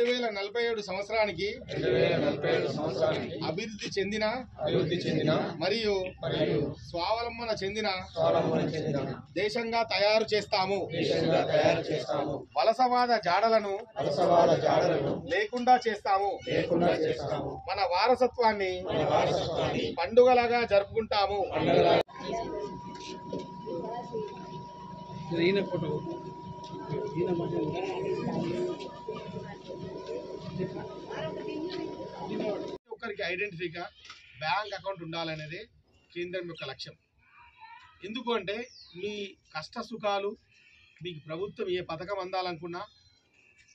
2047 సంవత్సరానికి అభివృద్ధి చెందిన మరియు స్వావలంబన చెందిన దేశంగా తయారు చేస్తాము. వలసవాద జాడలను లేకుండా చేస్తాము. మన వారసత్వాన్ని పండుగలాగా జరుపుకుంటాము. ఒక్కరికి ఐడెంటిటీగా బ్యాంక్ అకౌంట్ ఉండాలనేది కేంద్రం యొక్క లక్ష్యం. ఎందుకు అంటే మీ కష్ట సుఖాలు మీకు ప్రభుత్వం ఏ పథకం అందాలనుకున్నా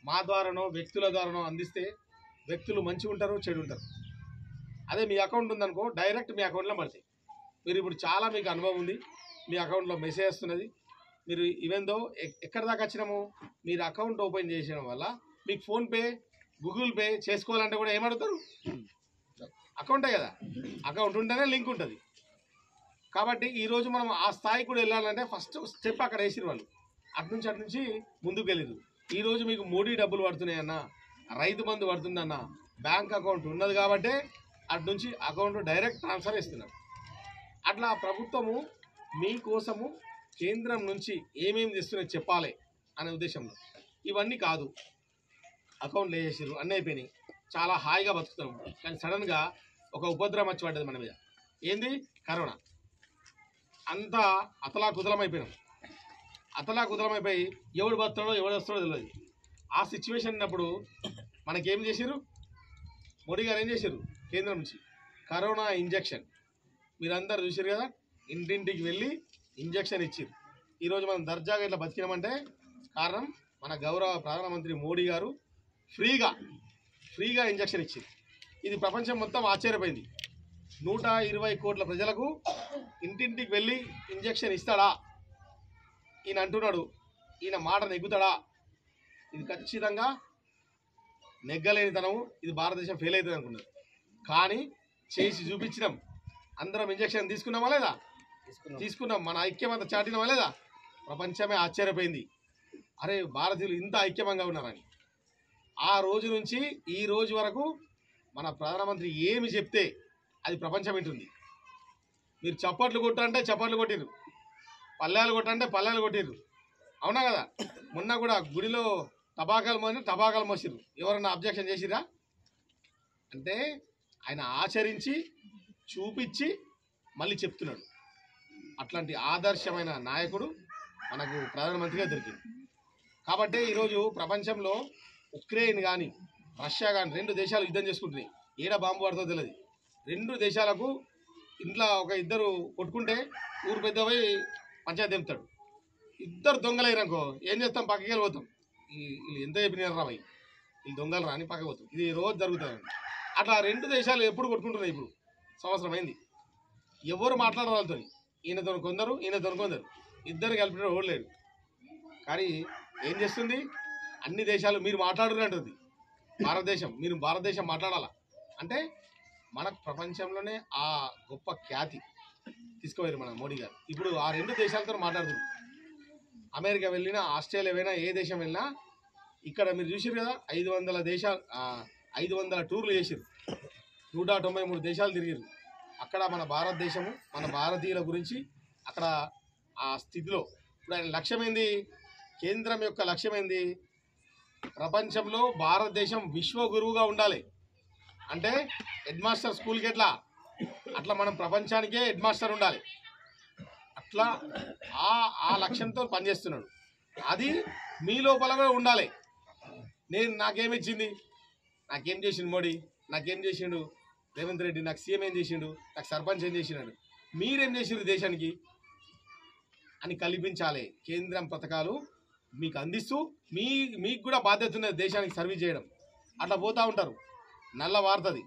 మా ద్వారానో వ్యక్తుల ద్వారానో అందిస్తే వ్యక్తులు మంచిగా ఉంటారు, చెడు ఉంటారు. అదే మీ అకౌంట్ ఉందనుకో డైరెక్ట్ మీ అకౌంట్లో పడతాయి. మీరు ఇప్పుడు చాలా మీకు అనుభవం ఉంది, మీ అకౌంట్లో మెసేజ్ వస్తున్నది. మీరు ఈవెన్ దో ఎక్కడ దాకా వచ్చినాము, మీరు అకౌంట్ ఓపెన్ చేసడం వల్ల మీకు ఫోన్పే గూగుల్ పే చేసుకోవాలంటే కూడా ఏమడుగుతారు, అకౌంటే కదా. అకౌంట్ ఉంటేనే లింక్ ఉంటుంది. కాబట్టి ఈరోజు మనం ఆ స్థాయికి కూడా వెళ్ళాలంటే ఫస్ట్ స్టెప్ అక్కడ వేసిరు వాళ్ళు. అటు నుంచి ముందుకు వెళ్ళిరు. ఈరోజు మీకు మోడీ డబ్బులు పడుతున్నాయన్నా, రైతు బంధు పడుతుందన్నా, బ్యాంక్ అకౌంట్ ఉన్నది కాబట్టే అటు నుంచి అకౌంట్ డైరెక్ట్ ట్రాన్స్ఫర్ ఇస్తున్నారు. అట్లా ప్రభుత్వము మీకోసము కేంద్రం నుంచి ఏమేమి తెస్తున్నాయి చెప్పాలి అనే ఉద్దేశంలో. ఇవన్నీ కాదు, అకౌంట్లు వేసేసారు, అన్నీ అయిపోయినాయి, చాలా హాయిగా బతుకుతాం. కానీ సడన్గా ఒక ఉపద్రవం వచ్చి పడ్డది మన మీద. ఏంది? కరోనా. అంతా అతలాకుతలమైపోయినాం. అతలాకుతలమైపోయి ఎవడు బతాడో ఎవడు వస్తాడో తెలియదు. ఆ సిచ్యువేషన్ ఉన్నప్పుడు మనకేం చేశారు, మోడీ గారు ఏం చేశారు, కేంద్రం నుంచి కరోనా ఇంజెక్షన్ మీరందరూ చూసారు కదా. ఇంటింటికి వెళ్ళి ఇంజెక్షన్ ఇచ్చారు. ఈరోజు మనం దర్జాగా ఇట్లా బతికినామంటే కారణం మన గౌరవ ప్రధానమంత్రి మోడీ గారు ఫ్రీగా ఇంజెక్షన్ ఇచ్చారు. ఇది ప్రపంచం మొత్తం ఆశ్చర్యపోయింది. 120 కోట్ల ప్రజలకు ఇంటింటికి వెళ్ళి ఇంజెక్షన్ ఇస్తాడా ఈయన అంటున్నాడు. ఈయన మాట నెగ్గుతాడా? ఇది ఖచ్చితంగా నెగ్గలేనితనం. ఇది భారతదేశం ఫెయిల్ అవుతుంది అనుకున్నారు. కానీ చేసి చూపించినాం. అందరం ఇంజెక్షన్ తీసుకున్నామా లేదా? తీసుకున్నాం. మన ఐక్యమంతా చాటినామా లేదా? ప్రపంచమే ఆశ్చర్యపోయింది, అరే భారతీయులు ఇంత ఐక్యమంగా ఉన్నారని. ఆ రోజు నుంచి ఈ రోజు వరకు మన ప్రధానమంత్రి ఏమి చెప్తే అది ప్రపంచం వింటుంది. మీరు చప్పట్లు కొట్టంటే చప్పట్లు కొట్టిర్రు, పల్లెలు కొట్టంటే పల్లెలు కొట్టిర్రు. అవునా కదా? మొన్న కూడా గుడిలో టబాకాలు మోసిర్రు. ఎవరన్నా అబ్జెక్షన్ చేసిరా? అంటే ఆయన ఆచరించి చూపించి మళ్ళీ చెప్తున్నాడు. అట్లాంటి ఆదర్శమైన నాయకుడు మనకు ప్రధానమంత్రిగా దొరికింది. కాబట్టి ఈరోజు ప్రపంచంలో ఉక్రెయిన్ కానీ రష్యా కానీ 2 దేశాలు యుద్ధం చేసుకుంటున్నాయి. ఏడ బాంబు పడుతుందో తెలియదు. 2 దేశాలకు ఇంట్లో ఒక ఇద్దరు కొట్టుకుంటే ఊరు పెద్ద పోయి పంచాయతీ తెంపుతాడు. ఇద్దరు దొంగలైరనుకో ఏం చేస్తాం, పక్కకి వెళ్ళిపోతాం. వీళ్ళు ఎంత చెప్పినారు రా భయ్, వీళ్ళు దొంగలు రాని పక్కకి పోతాం. ఇది రోజు జరుగుతుంది. అట్లా 2 దేశాలు ఎప్పుడు కొట్టుకుంటున్నాయి. ఇప్పుడు సంవత్సరం అయింది. ఎవరు మాట్లాడారు వాళ్ళతో? ఈయనతో కొందరు, ఈయనతో కొందరు, ఇద్దరు కలిపిన ఓడలేడు. కానీ ఏం చేస్తుంది, అన్ని దేశాలు మీరు మాట్లాడుతున్నట్టుంది. భారతదేశం మాట్లాడాలా అంటే మనకు ప్రపంచంలోనే ఆ గొప్ప ఖ్యాతి తీసుకుపోయారు మన మోడీ గారు. ఇప్పుడు ఆ 2 దేశాలతో మాట్లాడుతున్నారు. అమెరికా వెళ్ళినా, ఆస్ట్రేలియా వెళ్ళినా, ఏ దేశం వెళ్ళినా ఇక్కడ మీరు చూసారు కదా 500 టూర్లు చేసారు. 193 దేశాలు తిరిగారు. అక్కడ మన భారతదేశము, మన భారతీయుల గురించి అక్కడ ఆ స్థితిలో ఇప్పుడు ఆయన లక్ష్యం ఏంది, కేంద్రం యొక్క లక్ష్యం ఏంది, ప్రపంచంలో భారతదేశం విశ్వగురువుగా ఉండాలి. అంటే హెడ్ మాస్టర్ స్కూల్కి అట్లా మనం ప్రపంచానికే హెడ్ మాస్టర్ ఉండాలి. అట్లా ఆ లక్ష్యంతో పనిచేస్తున్నాడు. అది మీ లోపల కూడా ఉండాలి. నాకేమిచ్చింది, నాకేం చేసిండు మోడీ, నాకేం చేసిండు రేవంత్ రెడ్డి, నాకు సీఎం ఏం చేసిండు, నాకు సర్పంచ్ ఏం చేసినాడు, మీరేం చేసిండు దేశానికి అని కల్పించాలి. కేంద్రం పథకాలు మీకు అందిస్తూ మీకు కూడా బాధ్యత ఉన్నది దేశానికి సర్వీస్ చేయడం. అట్లా పోతూ ఉంటారు, నల్ల వారుతుంది.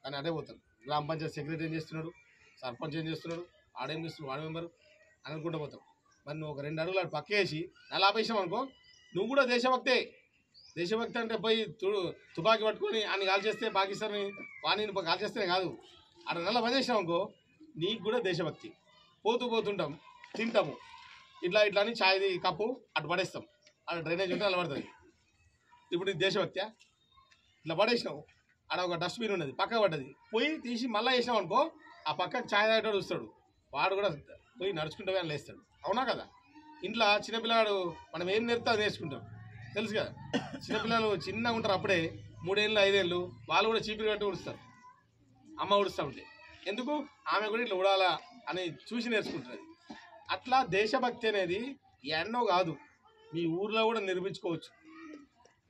కానీ అదే పోతారు. గ్రామ పంచాయతీ సెక్రటరీ ఏం చేస్తున్నాడు, సర్పంచ్ ఏం చేస్తున్నాడు, ఆడేం చేస్తున్నాడు, వార్డు మెంబరు అని అనుకుంటూ పోతాం. మరి నువ్వు ఒక 2 అడుగులు అటు పక్కేసి నల్ల ఆపేసాం అనుకో, నువ్వు కూడా దేశభక్తే. దేశభక్తి అంటే పోయి తుపాకీ పట్టుకొని అని కాల్చేస్తే పాకిస్తాన్ వాణిని కాల్చేస్తేనే కాదు, అక్కడ నల్ల పనిచేసాం అనుకో నీకు కూడా దేశభక్తి. పోతుంటాం, తింటాము, ఇట్లా అని ఛాయ్ కప్పు అటు పడేస్తాం, అక్కడ డ్రైనేజ్ ఉంటే అలా పడుతుంది. ఇప్పుడు ఇది దేశభక్త్యా? ఇట్లా పడేసినావు, ఆడ ఒక డస్ట్బిన్ ఉన్నది పక్క పడ్డది, పోయి తీసి మళ్ళీ వేసినావు అనుకో, ఆ పక్కకు ఛాయ్ తాగేటోడు చూస్తాడు, వాడు కూడా పోయి నడుచుకుంటూ అని లేస్తాడు. అవునా కదా? ఇంట్లో చిన్నపిల్లవాడు మనం ఏం నేర్పుతా అది నేర్చుకుంటాం, తెలుసు కదా. చిన్నపిల్లలు చిన్నగా ఉంటారు, అప్పుడే 3 ఏళ్ళు 5 ఏళ్ళు, వాళ్ళు కూడా చీపురు కట్టి ఉడుస్తారు, అమ్మ ఉడుస్తూ ఉంటే. ఎందుకు? ఆమె కూడా ఇట్లా ఉడాలా అని చూసి నేర్చుకుంటుంది. అట్లా దేశభక్తి అనేది ఎన్నో కాదు, మీ ఊర్లో కూడా నిర్మించుకోవచ్చు.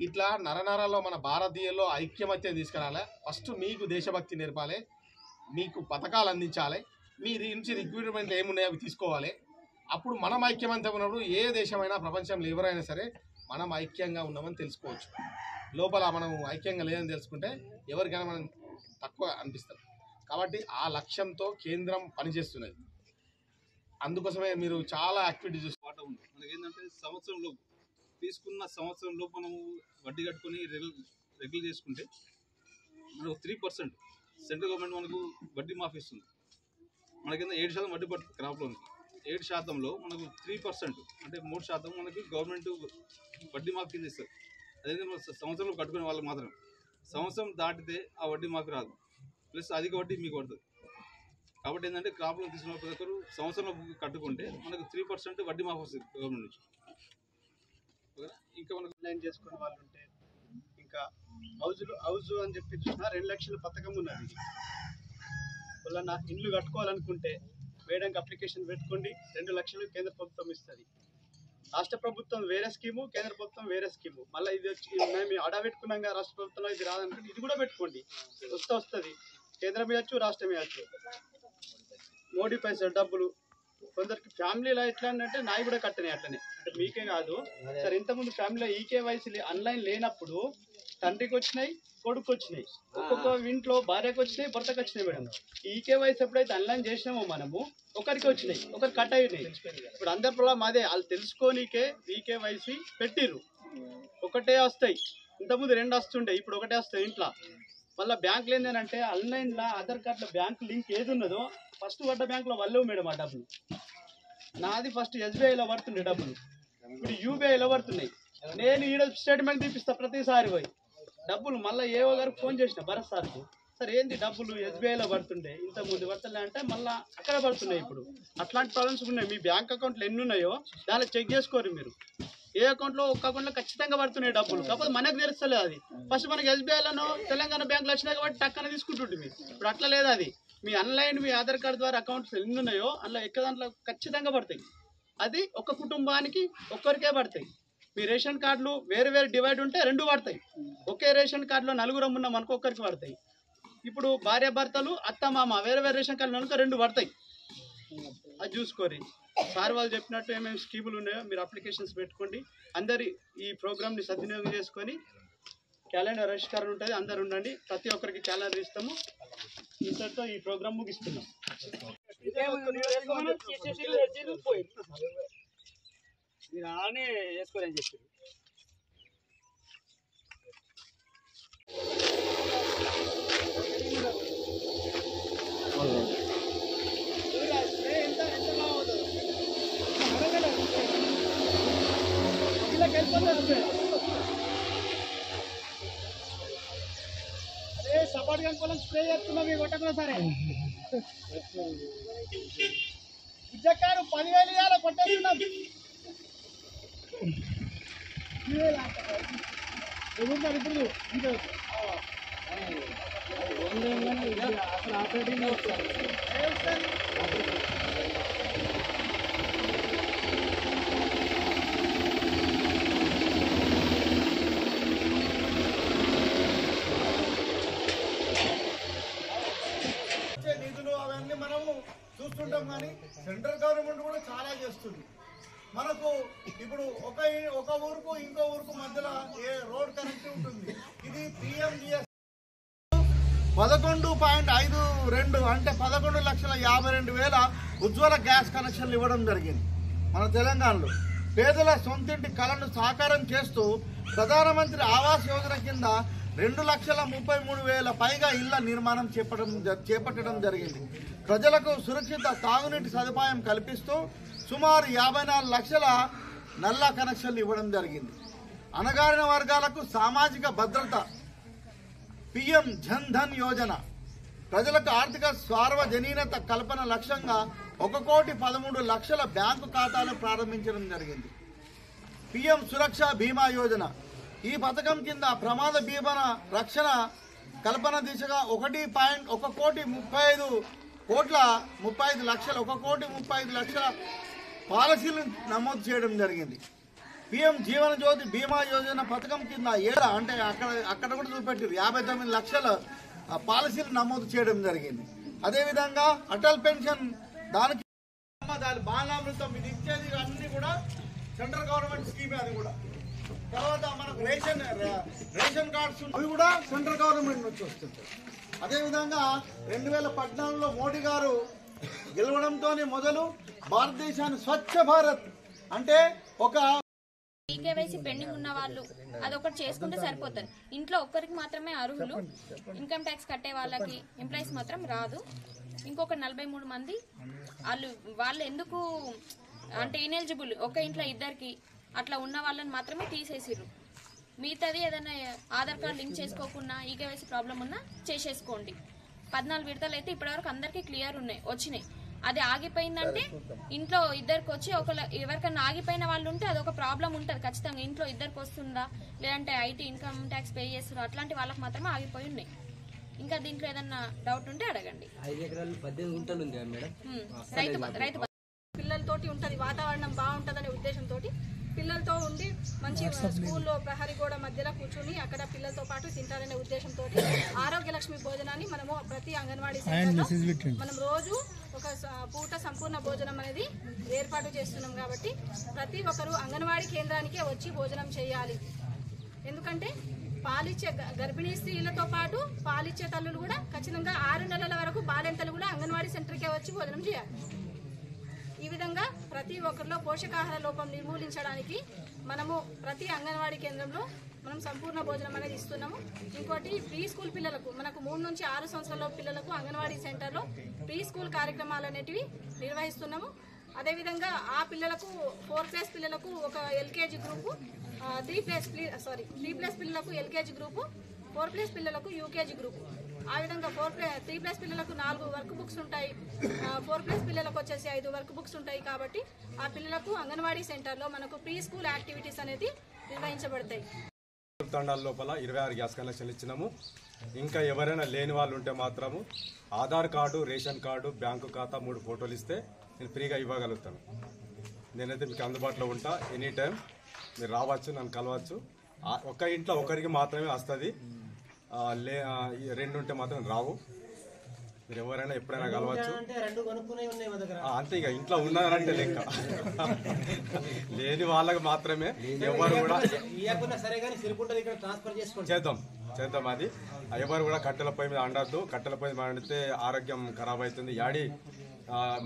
ఇట్లా నరనరాల్లో మన భారతీయుల్లో ఐక్యమత్య తీసుకురాలి. ఫస్ట్ మీకు దేశభక్తి నేర్పాలి, మీకు పథకాలు అందించాలి, మీ నుంచి రిక్రూట్మెంట్ ఏమున్నాయో అవి తీసుకోవాలి. అప్పుడు మనం ఐక్యమంతం ఉన్నప్పుడు ఏ దేశమైనా ప్రపంచంలో ఎవరైనా సరే మనం ఐక్యంగా ఉన్నామని తెలుసుకోవచ్చు. లోపల మనం ఐక్యంగా లేదని తెలుసుకుంటే ఎవరికైనా మనం తక్కువ అనిపిస్తాం. కాబట్టి ఆ లక్ష్యంతో కేంద్రం పనిచేస్తున్నది. అందుకోసమే మీరు చాలా యాక్టివిటీస్ పాట ఉంది. మనకి ఏంటంటే సంవత్సరంలో తీసుకున్న సంవత్సరంలో మనము వడ్డీ కట్టుకొని రెగ్యులర్ చేసుకుంటే మనకు 3% సెంట్రల్ గవర్నమెంట్ మనకు వడ్డీ మాఫీ ఇస్తుంది. మనకి 7% వడ్డీ పడుతుంది క్రాప్ లోన్కి. 7%లో మనకు 3% అంటే 3% మనకి గవర్నమెంట్ వడ్డీ మాఫీ కింద ఇస్తుంది. అదేంటే మన సంవత్సరంలో కట్టుకునే వాళ్ళకి మాత్రం. సంవత్సరం దాటితే ఆ వడ్డీ మాఫీ రాదు, ప్లస్ అధిక వడ్డీ మీకు పడుతుంది. కాబట్టి ఏంటంటే క్రాప్ లోన్ తీసుకున్న ప్రతి ఒక్కరు సంవత్సరంలో కట్టుకుంటే మనకు 3% వడ్డీ మాఫీ వస్తుంది గవర్నమెంట్ నుంచి. ఇంకా మనకు ఆన్లైన్ చేసుకునే వాళ్ళు ఉంటే, ఇంకా హౌజ్ అని చెప్పి చూసినా 2 లక్షల పథకం ఉన్నది. వాళ్ళ ఇల్లు కట్టుకోవాలనుకుంటే వేయడానికి అప్లికేషన్ పెట్టుకోండి, 2 లక్షలు కేంద్ర ప్రభుత్వం ఇస్తుంది. రాష్ట్ర ప్రభుత్వం వేరే స్కీము, కేంద్ర ప్రభుత్వం వేరే స్కీము. మళ్ళీ ఇది వచ్చి మేము అడా పెట్టుకున్నాం కదా రాష్ట్ర ప్రభుత్వంలో, ఇది రాదనుకుంటే ఇది కూడా పెట్టుకోండి, వస్తుంది. కేంద్రం ఇవ్వచ్చు, రాష్ట్రం ఇవ్వచ్చు. మోడీ పైసలు డబ్బులు కొందరికి ఫ్యామిలీలో ఎట్లా అంటే నాయి కూడా కట్టనే అట్లనే, అంటే మీకే కాదు సార్. ఇంతకుముందు ఫ్యామిలీలో ఈకేవైసీ ఆన్లైన్ లేనప్పుడు తండ్రికి వచ్చినాయి, కొడుకు వచ్చినాయి, ఒక్కొక్క ఇంట్లో భార్యకు వచ్చినాయి, భర్తకు వచ్చినాయి. మేడం ఈకేవైసీ ఎప్పుడైతే ఆన్లైన్ చేసినామో మనము ఒకరికి వచ్చినాయి, ఒకరికి కట్ అయినాయి. ఇప్పుడు అందరి ప్రాబ్లం అదే, వాళ్ళు తెలుసుకోనికే ఈకేవైసీ పెట్టిర్రు. ఒకటే వస్తాయి, ఇంతకుముందు 2 వస్తుండే, ఇప్పుడు ఒకటే వస్తాయి ఇంట్లో. మళ్ళీ బ్యాంకులు ఏంటంటే ఆన్లైన్లో ఆధార్ కార్డులో బ్యాంక్ లింక్ ఏది ఉన్నదో ఫస్ట్ పడ్డ బ్యాంకులో వాళ్ళవు మేడం ఆ డబ్బులు. నాది ఫస్ట్ ఎస్బీఐలో పడుతుండే డబ్బులు, ఇప్పుడు యూబీఐలో పడుతున్నాయి. నేను ఈడ స్టేట్మెంట్ తీపిస్తా ప్రతిసారి పోయి డబ్బులు. మళ్ళీ ఏవో గారికి ఫోన్ చేసిన భరత్ సార్కు, సార్ ఏంది డబ్బులు ఎస్బీఐలో పడుతుండే ఇంతకుముందు పడతలే అంటే మళ్ళీ అక్కడ పడుతున్నాయి. ఇప్పుడు అట్లాంటి ప్రాబ్లమ్స్ ఉన్నాయి. మీ బ్యాంక్ అకౌంట్లు ఎన్ని ఉన్నాయో దాన్ని చెక్ చేసుకోరు మీరు. ఏ అకౌంట్లో ఒక్క అకౌంట్లో ఖచ్చితంగా పడుతున్నాయి డబ్బులు, కాకపోతే మనకు తెలుస్తలేదు అది. ఫస్ట్ మనకి ఎస్బీఐలోనో తెలంగాణ బ్యాంకులు వచ్చినాయి కాబట్టి టక్కన తీసుకుంటుంటే ఇప్పుడు అట్లా లేదు. అది మీ ఆన్లైన్ మీ ఆధార్ కార్డు ద్వారా అకౌంట్స్ ఎన్ని ఉన్నాయో అందులో ఎక్క దాంట్లో ఖచ్చితంగా పడతాయి. అది ఒక కుటుంబానికి ఒక్కరికే పడతాయి. మీ రేషన్ కార్డులు వేరు వేరు డివైడ్ ఉంటే 2 పడతాయి. ఒకే రేషన్ కార్డులో 4 ఉన్నాం మనకు ఒక్కరికి పడతాయి. ఇప్పుడు భార్య భర్తలు అత్త మామ వేరే వేరే రేషన్ కార్డులు అనుకో 2 పడతాయి. అది చూసుకోరి. సార్ వాళ్ళు చెప్పినట్టు ఏమేమి స్కీములు ఉన్నాయో మీరు అప్లికేషన్స్ పెట్టుకోండి. అందరి ఈ ప్రోగ్రామ్ని సద్వినియోగం చేసుకొని క్యాలెండర్ ఆవిష్కరణ ఉంటుంది, అందరు ఉండండి. ప్రతి ఒక్కరికి క్యాలెండర్ ఇస్తాము. ఇంతటితో ఈ ప్రోగ్రామ్ ముగిస్తున్నాం. మీరు అలానే వేసుకోరని చెప్పారు. అదే సపోర్ట్ కనుకోవాలని స్ప్రే చేస్తున్నాం, మీ కొట్టకుండా సరే ఉజ్జకారు 10,000 ఇవ్వాలి, కొట్టేస్తున్నాం. ఇప్పుడు అసలు ఆపరేటింగ్ నిధులు అవన్నీ మనము చూస్తుంటాం, కానీ సెంట్రల్ గవర్నమెంట్ కూడా చాలా చేస్తుంది. మనకు ఇప్పుడు ఒక ఊరుకు ఇంకో ఊరుకు మధ్యలో రోడ్ కనెక్ట్ ఉంటుంది. ఇది పిఎంజిఎస్ 11.52 అంటే 11,52,000 ఉజ్వల గ్యాస్ కనెక్షన్లు ఇవ్వడం జరిగింది మన తెలంగాణలో. పేదల సొంతింటి కళను సాకారం చేస్తూ ప్రధానమంత్రి ఆవాస్ యోజన కింద 2,33,000 పైగా ఇళ్ల నిర్మాణం చేపట్టడం జరిగింది. ప్రజలకు సురక్షిత తాగునీటి సదుపాయం కల్పిస్తూ సుమారు 54 లక్షల నల్లా కనెక్షన్లు ఇవ్వడం జరిగింది. అణగారిన వర్గాలకు సామాజిక భద్రత పిఎం జన్ ధన్ యోజన ప్రజలకు ఆర్థిక సార్వజనీనత కల్పన లక్ష్యంగా 1,13,00,000 బ్యాంకు ఖాతాలు ప్రారంభించడం జరిగింది. పిఎం సురక్ష బీమా యోజన ఈ పథకం కింద ప్రమాద బీమా రక్షణ కల్పన దిశగా 1,35,35,00,000 పాలసీలు నమోదు చేయడం జరిగింది. పిఎం జీవన జ్యోతి బీమా యోజన పథకం కింద అంటే అక్కడ కూడా చూపెట్టారు 59 లక్షల పాలసీలు నమోదు చేయడం జరిగింది. అదేవిధంగా అటల్ పెన్షన్ దాని బాలామృతం ఇది ఇచ్చేది అన్ని కూడా సెంట్రల్ గవర్నమెంట్ స్కీమే. అది కూడా తర్వాత మనకు రేషన్ కార్డ్స్ అవి కూడా సెంట్రల్ గవర్నమెంట్ నుంచి వస్తుంటాయి. అదేవిధంగా 2014లో మోడీ గారు గెలవడంతో మొదలు భారతదేశాన్ని స్వచ్ఛ భారత్ అంటే ఒక ఈకేవైసీ పెండింగ్ ఉన్న వాళ్ళు అదొకటి చేసుకుంటే సరిపోతుంది. ఇంట్లో ఒక్కరికి మాత్రమే అర్హులు. ఇన్కమ్ ట్యాక్స్ కట్టే వాళ్ళకి ఎంప్లాయీస్ మాత్రం రాదు. ఇంకొక 43 మంది వాళ్ళు ఎందుకు అంటే ఇనెలిజిబుల్ ఒక ఇంట్లో ఇద్దరికి అట్లా ఉన్న వాళ్ళని మాత్రమే తీసేసిర్రు. మిగతాది ఏదైనా ఆధార్ కార్డు లింక్ చేసుకోకుండా ఈకేవైసీ ప్రాబ్లం ఉన్నా చేసేసుకోండి. 14 విడతలు అయితే ఇప్పటివరకు అందరికీ క్లియర్ వచ్చినాయి. అది ఆగిపోయిందంటే ఇంట్లో ఇద్దరికి వచ్చి ఎవరికన్నా ఆగిపోయిన వాళ్ళు ఉంటే అదొక ప్రాబ్లం ఉంటుంది ఖచ్చితంగా. ఇంట్లో ఇద్దరికి వస్తుందా లేదంటే ఐటీ ఇన్కమ్ ట్యాక్స్ పే చేస్తున్నారు అట్లాంటి వాళ్ళకి మాత్రమే ఆగిపోయి ఉన్నాయి. ఇంకా దీంట్లో ఏదన్నా డౌట్ ఉంటే అడగండి. 5 ఎకరాలు 18 గుంటలు ఉంది మేడం. రైతు పిల్లలతోటి ఉంటుంది, వాతావరణం బాగుంటుందనే ఉద్దేశంతో పిల్లలతో ఉండి మంచి స్కూల్లో ప్రహరీ గోడ మధ్యలో కూర్చుని అక్కడ పిల్లలతో పాటు తింటారనే ఉద్దేశంతో ఆరోగ్య లక్ష్మి భోజనాన్ని మనము ప్రతి అంగన్వాడీ సెంటర్లో మనం రోజు ఒక పూట సంపూర్ణ భోజనం అనేది ఏర్పాటు చేస్తున్నాం. కాబట్టి ప్రతి ఒక్కరూ అంగన్వాడీ కేంద్రానికే వచ్చి భోజనం చేయాలి. ఎందుకంటే పాలిచ్చే గర్భిణీ స్త్రీలతో పాటు పాలిచ్చే తల్లులు కూడా ఖచ్చితంగా 6 నెలల వరకు బాలింతలు కూడా అంగన్వాడీ సెంటర్కే వచ్చి భోజనం చేయాలి. ఈ విధంగా ప్రతి ఒక్కరిలో పోషకాహార లోపం నిర్మూలించడానికి మనము ప్రతి అంగన్వాడీ కేంద్రంలో మనం సంపూర్ణ భోజనం అనేది ఇస్తున్నాము. ఇంకోటి ప్రీ స్కూల్ పిల్లలకు మనకు 3 నుంచి 6 సంవత్సరాల పిల్లలకు అంగన్వాడీ సెంటర్లో ప్రీ స్కూల్ కార్యక్రమాలు అనేటివి నిర్వహిస్తున్నాము. అదేవిధంగా ఆ పిల్లలకు 4+ పిల్లలకు ఒక ఎల్కేజీ గ్రూపు, 3+ పిల్లలకు ఎల్కేజీ గ్రూపు, 4+ పిల్లలకు యూకేజీ గ్రూపు. ఆ విధంగా 3+ పిల్లలకు 4 వర్క్ బుక్స్ ఉంటాయి, 4+ పిల్లలకు వచ్చేసి 5 వర్క్ బుక్స్ ఉంటాయి. కాబట్టి ఆ పిల్లలకు అంగన్వాడీ సెంటర్లో మనకు ప్రీ స్కూల్ యాక్టివిటీస్ అనేది నిర్వహించబడతాయి. తండాల లోపల 26 గ్యాస్ కనెక్షన్లు ఇచ్చినాము. ఇంకా ఎవరైనా లేని వాళ్ళు ఉంటే మాత్రము Aadhaar card, ration card, bank ఖాతా 3 ఫోటోలు ఇస్తే నేను ఫ్రీగా ఇవ్వగలుగుతాను. నేనైతే మీకు అందుబాటులో ఉంటా. ఎనీ టైం మీరు రావచ్చు, నన్ను కలవచ్చు. ఒక్క ఇంట్లో ఒకరికి మాత్రమే వస్తుంది, 2 ఉంటే మాత్రం రావు. మీరు ఎవరైనా ఎప్పుడైనా కలవచ్చు. అంతే, ఇక ఇంట్లో ఉన్నారంటే లెక్క. లేని వాళ్ళకి మాత్రమే. ఎవరు కూడా చేద్దాం అది. ఎవరు కూడా కట్టెల పొయ్యి మీద వండద్దు. కట్టెల పొయ్యి మీద వండితే ఆరోగ్యం ఖరాబ్ అవుతుంది. యాడి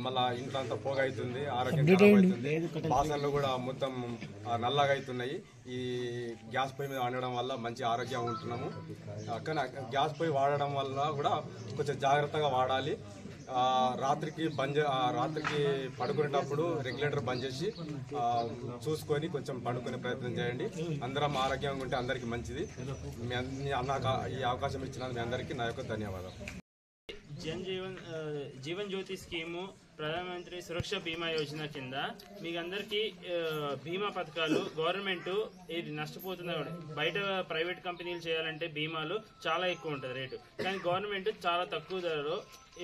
మళ్ళా ఇంట్లో అంతా పోగ అవుతుంది, ఆరోగ్యం ఖరాబ్ అవుతుంది. బాసనలు కూడా మొత్తం నల్లగా అవుతున్నాయి. ఈ గ్యాస్ పొయ్యి మీద వండడం వల్ల మంచి ఆరోగ్యం ఉంటున్నాము. కానీ గ్యాస్ పొయ్యి వాడడం వల్ల కూడా కొంచెం జాగ్రత్తగా వాడాలి. రాత్రికి పడుకునేటప్పుడు రెగ్యులేటర్ బంద్ చేసి చూసుకొని కొంచెం పడుకునే ప్రయత్నం చేయండి. అందరం ఆరోగ్యంగా ఉంటే అందరికీ మంచిది. నాకు ఈ అవకాశం ఇచ్చినందుకు మీ అందరికీ నా యొక్క ధన్యవాదాలు. జీవన్ జ్యోతి స్కీము, ప్రధానమంత్రి సురక్ష బీమా యోజన కింద మీకు అందరికీ బీమా పథకాలు గవర్నమెంట్ ఇది నష్టపోతుంది. బయట ప్రైవేట్ కంపెనీలు చేయాలంటే బీమాలు చాలా ఎక్కువ ఉంటుంది రేటు, కానీ గవర్నమెంట్ చాలా తక్కువ ధరలో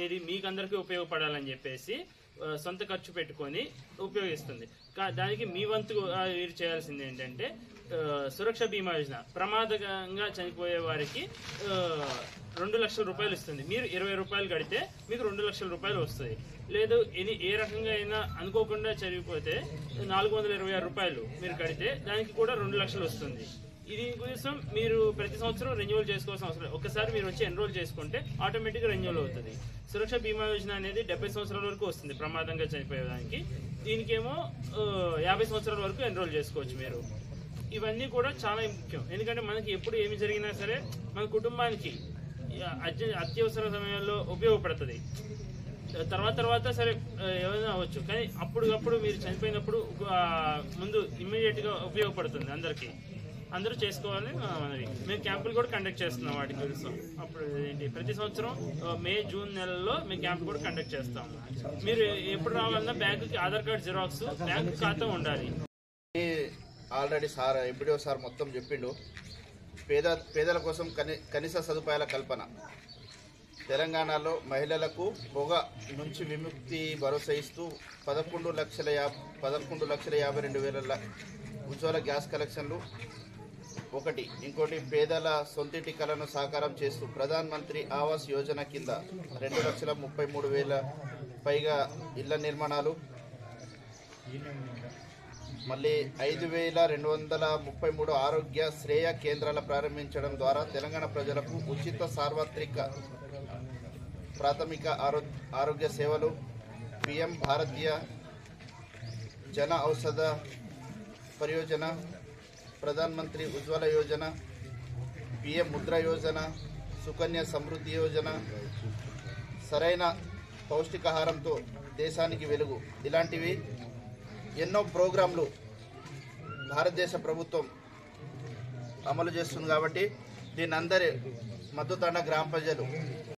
ఇది మీకు అందరికీ ఉపయోగపడాలని చెప్పేసి సొంత ఖర్చు పెట్టుకొని ఉపయోగిస్తుంది. దానికి మీ వంతు మీరు చేయాల్సింది ఏంటంటే సురక్ష బీమా యోజన. ప్రమాదంగా చనిపోయే వారికి 2 లక్షల రూపాయలు ఇస్తుంది. మీరు 20 రూపాయలు కడితే మీకు 2 లక్షల రూపాయలు వస్తుంది. లేదు ఏ రకంగా అయినా అనుకోకుండా చనిపోతే 426 రూపాయలు మీరు కడితే దానికి కూడా 2 లక్షలు వస్తుంది. ఇది కోసం మీరు ప్రతి సంవత్సరం రెన్యువల్ చేసుకోవాల్సిన అవసరం లేదు. ఒకసారి మీరు వచ్చి ఎన్రోల్ చేసుకుంటే ఆటోమేటిక్గా రెన్యువల్ అవుతుంది. సురక్ష బీమా యోజన అనేది 70 సంవత్సరాల వరకు వస్తుంది ప్రమాదంగా చనిపోయేదానికి. దీనికేమో 50 సంవత్సరాల వరకు ఎన్రోల్ చేసుకోవచ్చు మీరు. ఇవన్నీ కూడా చాలా ముఖ్యం. ఎందుకంటే మనకి ఎప్పుడు ఏమి జరిగినా సరే మన కుటుంబానికి అత్యవసర సమయంలో ఉపయోగపడుతుంది. తర్వాత సరే ఏమైనా అవ్వచ్చు, కానీ అప్పటికప్పుడు మీరు చనిపోయినప్పుడు ముందు ఇమ్మీడియట్గా ఉపయోగపడుతుంది అందరికీ. అందరూ చేసుకోవాలని మనవి. మేము క్యాంపులు కూడా కండక్ట్ చేస్తున్నాం వాటి కోసం. అప్పుడు ఏంటి ప్రతి సంవత్సరం మే జూన్ నెలల్లో మేము క్యాంపులు కూడా కండక్ట్ చేస్తాము. మీరు ఎప్పుడు రావాలన్నా బ్యాంకుకి ఆధార్ కార్డు జిరాక్స్, బ్యాంకు ఖాతా ఉండాలి. ఆల్రెడీ సార్ ఎంపీడీఓ సార్ మొత్తం చెప్పిండు. పేదల కోసం కనీస సదుపాయాల కల్పన. తెలంగాణలో మహిళలకు పొగ నుంచి విముక్తి భరోసా ఇస్తూ 11,52,000 ఉజ్వల గ్యాస్ కలెక్షన్లు ఒకటి. ఇంకోటి పేదల సొంతింటి కలను సాకారం చేస్తూ ప్రధాన్ మంత్రి ఆవాస్ యోజన కింద 2,33,000 పైగా ఇళ్ల నిర్మాణాలు. మళ్ళీ 5,233 ఆరోగ్య శ్రేయ కేంద్రాల ప్రారంభించడం ద్వారా తెలంగాణ ప్రజలకు ఉచిత సార్వత్రిక ప్రాథమిక ఆరోగ్య సేవలు. పిఎం భారతీయ జన ఔషధ పరియోజన, ప్రధాన్ మంత్రి ఉజ్వల యోజన, పిఎం ముద్ర యోజన, సుకన్య సమృద్ధి యోజన, సరైన పౌష్టికాహారంతో దేశానికి వెలుగు. ఇలాంటివి ఎన్నో ప్రోగ్రాంలు భారతదేశ ప్రభుత్వం అమలు చేస్తుంది. కాబట్టి దీని అందరి మద్దతు గ్రామ ప్రజలు